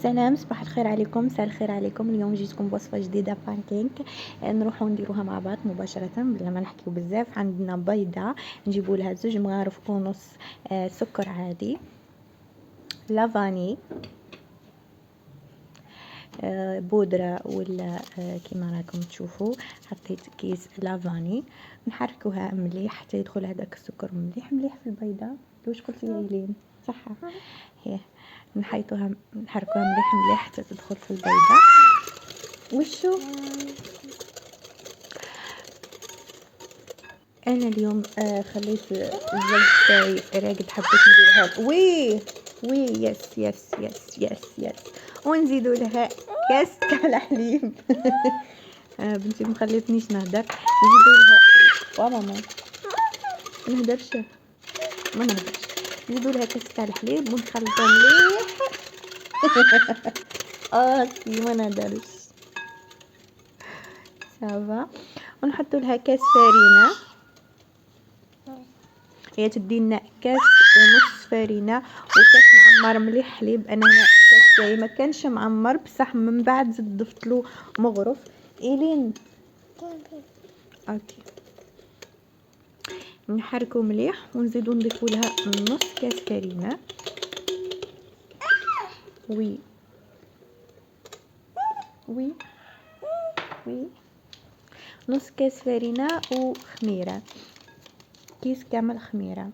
سلام، صباح الخير عليكم، مساء الخير عليكم. اليوم جيتكم بوصفه جديده بانكيك نروحوا نديروها مع بعض مباشره بلا ما نحكيو بزاف. عندنا بيضه نجيبوا لها 2 مغارف ونص سكر عادي، لافاني بودره ولا كيما راكم تشوفوا. حطيت كيس لافاني نحركوها مليح حتى يدخل هذاك السكر مليح مليح في البيضه. واش قلتي يا ايلين؟ صح. هي نحركوها مليح مليح حتى تدخل في البيضه. وشو انا اليوم خليت الزوج تاعي راقد، حبيت ندير هذا وي يس يس يس يس يس ونزيدوا لها كاس تاع الحليب. بنتي ما خليتنيش نهدر. نزيدوا لها ماما ما نهدرش نزيدوا لها كاس تاع الحليب ونخلطوا مليح. ما نهدرش صافا. ونحطوا لها كاس فرينه، هي تدينا كاس ونص فرينه وكاس معمر مليح حليب. انا هنا كاس تاعي ما كانش معمر بصح من بعد زدت ضفت له مغرف. ايلين اوكي نحركو مليح ونزيدو نضيفو لها نص كاس فرينه. وي وي وي نص كاس فرينه وخميره، كيس كامل خميره.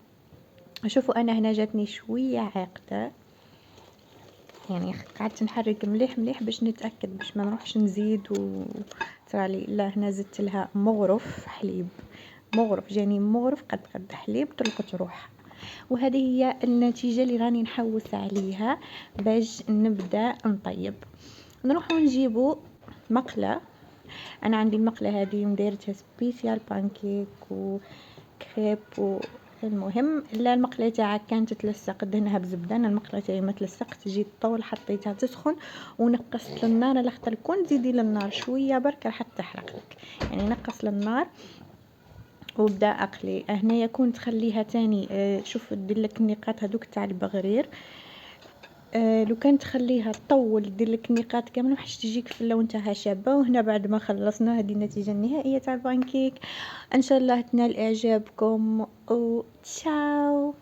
شوفوا انا هنا جاتني شويه عاقده، يعني قعدت نحرك مليح مليح باش نتاكد باش ما نروحش نزيد وترالي. لا هنا زدت لها مغرف حليب، مغرف جاني مغرف قد حليب طلقت روح. وهذه هي النتيجه اللي راني نحوس عليها باش نبدا نطيب. نروحوا نجيبوا مقله. انا عندي المقله هذه مديرتها سبيسيال بانكيك وكريب المهم لا المقله تاعك كانت تلصق دهنها بزبده. انا المقله تاعي ما تلصق، تجي طول حطيتها تسخن ونقصت النار على خاطر كون تزيدي للنار شويه برك راح تحرق لك، يعني نقص للنار وبدا اقلي. هنايا كون تخليها تاني شوف دير لك النقاط هذوك تاع البغرير. لو كان تخليها تطول دير لك النقاط كامل باش تجيك في اللون تاعها شابه. وهنا بعد ما خلصنا هذه النتيجه النهائيه تاع البانكيك. ان شاء الله تنال اعجابكم وتشاو.